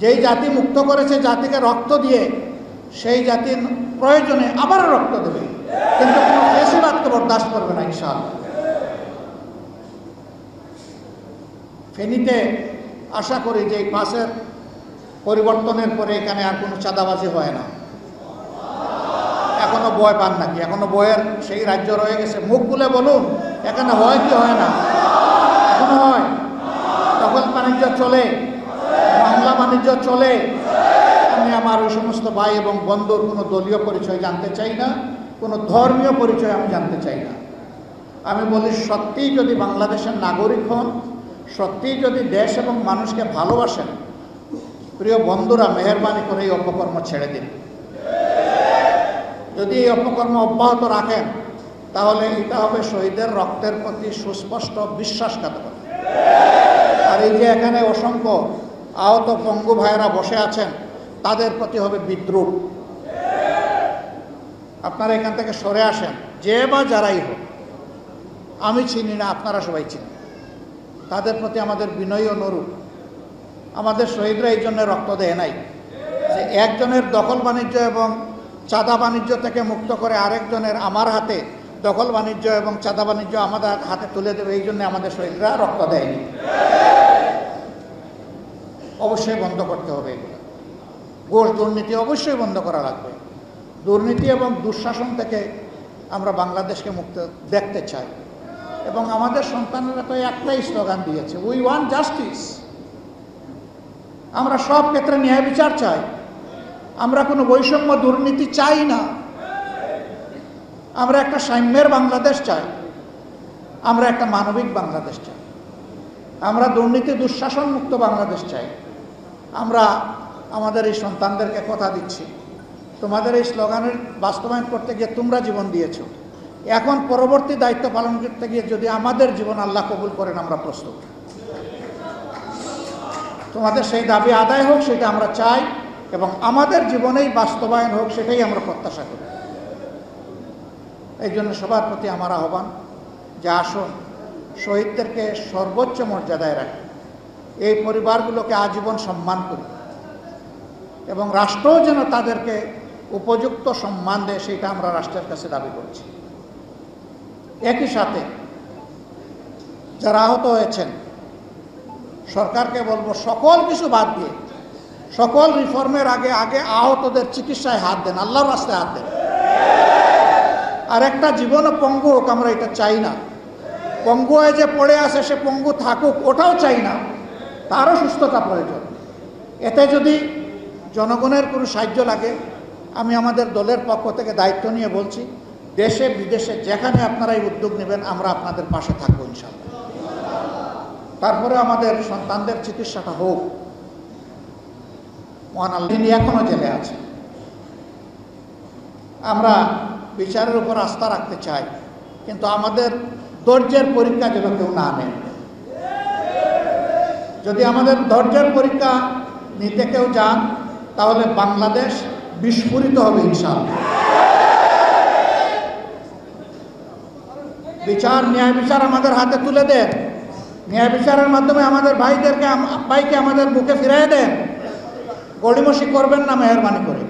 যেই জাতি মুক্ত করেছে জাতিকে রক্ত দিয়ে সেই জাতির প্রয়োজনে আবারও রক্ত দেবে, কিন্তু কোনো ফেসিবাদকে বরদাস্ত করবে না ইনশাআল্লাহ। ফেনীতে আশা করি যে এই পাশের পরিবর্তনের পরে এখানে আর কোনো চাঁদাবাজি হয় না। এখনো বয় পান নাকি? এখনো বয়ের সেই রাজ্য রয়ে গেছে? মুখ খুলে বলুন, এখানে হয় কি হয় না? এখনো হয়। দখল বাণিজ্য চলে, বাংলা বাণিজ্য চলে। আমি আমার ওই সমস্ত ভাই এবং বন্ধুর কোনো দলীয় পরিচয় জানতে চাই না, কোনো ধর্মীয় পরিচয় আমি জানতে চাই না। আমি বলি, সত্যিই যদি বাংলাদেশের নাগরিক হন, সত্যিই যদি দেশ এবং মানুষকে ভালোবাসেন, প্রিয় বন্ধুরা, মেহেরবানি করে এই অপকর্ম ছেড়ে দিন। যদি এই অপকর্ম অব্যাহত রাখেন তাহলে এটা হবে শহীদের রক্তের প্রতি সুস্পষ্ট বিশ্বাসঘাতকতা। আর এই যে এখানে অসংখ্য আহত পঙ্গু ভাইয়েরা বসে আছেন, তাদের প্রতি হবে বিদ্রুপ। আপনারা এখান থেকে সরে আসেন, যে বা যারাই হোক। আমি চিনি না, আপনারা সবাই চিনি। তাদের প্রতি আমাদের বিনয়ী অনুরোধ। আমাদের শহীদরা এই জন্য রক্ত দেয় নাই যে একজনের দখল বাণিজ্য এবং চাঁদা বাণিজ্য থেকে মুক্ত করে আরেকজনের আমার হাতে দখল বাণিজ্য এবং চাঁদা বাণিজ্য আমাদের হাতে তুলে দেবে, এই জন্য আমাদের শহীদরা রক্ত দেয়নি। অবশ্যই বন্ধ করতে হবে এগুলো। ঘুষ দুর্নীতি অবশ্যই বন্ধ করা লাগবে। দুর্নীতি এবং দুঃশাসন থেকে আমরা বাংলাদেশকে মুক্ত দেখতে চাই। এবং আমাদের সন্তানেরা তো একটাই স্লোগান দিয়েছে, উই ওয়ান্ট জাস্টিস। আমরা সব ক্ষেত্রে ন্যায় বিচার চাই। আমরা কোনো বৈষম্য দুর্নীতি চাই না। আমরা একটা সাম্যের বাংলাদেশ চাই। আমরা একটা মানবিক বাংলাদেশ চাই। আমরা দুর্নীতি দুঃশাসন মুক্ত বাংলাদেশ চাই। আমরা আমাদের এই সন্তানদেরকে কথা দিচ্ছি, তোমাদের এই স্লোগানের বাস্তবায়ন করতে গিয়ে তোমরা জীবন দিয়েছ, এখন পরবর্তী দায়িত্ব পালন করতে গিয়ে যদি আমাদের জীবন আল্লাহ কবুল করেন, আমরা প্রস্তুত। তোমাদের সেই দাবি আদায় হোক, সেটা আমরা চাই, এবং আমাদের জীবনেই বাস্তবায়ন হোক, সেটাই আমরা প্রত্যাশা করি। এই জন্য সবার প্রতি আমার আহ্বান যে আসুন শহীদদেরকে সর্বোচ্চ মর্যাদায় রাখি, এই পরিবারগুলোকে আজীবন সম্মান করি, এবং রাষ্ট্রও যেন তাদেরকে উপযুক্ত সম্মান দেয়, সেটা আমরা রাষ্ট্রের কাছে দাবি করছি। একই সাথে যারা আহত হয়েছেন, সরকারকে বলবো সকল কিছু বাদ দিয়ে, সকল রিফর্মের আগে আগে আহতদের চিকিৎসায় হাত দেন, আল্লাহর রাস্তায় হাত দেন। আর একটা জীবনও পঙ্গু হোক, আমরা এটা চাই না। পঙ্গু হয়ে যে পড়ে আসে সে পঙ্গু থাকুক, ওটাও চাই না। তারও সুস্থতা প্রয়োজন। এতে যদি জনগণের কোনো সাহায্য লাগে, আমি আমাদের দলের পক্ষ থেকে দায়িত্ব নিয়ে বলছি, দেশে বিদেশে যেখানে আপনারা এই উদ্যোগ নেবেন, আমরা আপনাদের পাশে থাকবো ইনশাআল্লাহ। তারপরে আমাদের সন্তানদের চিকিৎসাটা হোক। মহান আল্লাহ, তিনি এখনো জেলে আছে। আমরা বিচারের উপর আস্থা রাখতে চাই, কিন্তু আমাদের ধৈর্যের পরীক্ষা যেন কেউ না নেন। যদি আমাদের ধৈর্যের পরীক্ষা নিতে কেউ যান, তাহলে বাংলাদেশ বিস্ফোরিত হবে ইনশাআল্লাহ। বিচার, ন্যায় বিচার আমাদের হাতে তুলে দেন। ন্যায় বিচারের মাধ্যমে আমাদের ভাইকে আমাদের বুকে ফিরিয়ে দেন। গড়িমসি করবেন না মেহেরবানি করে।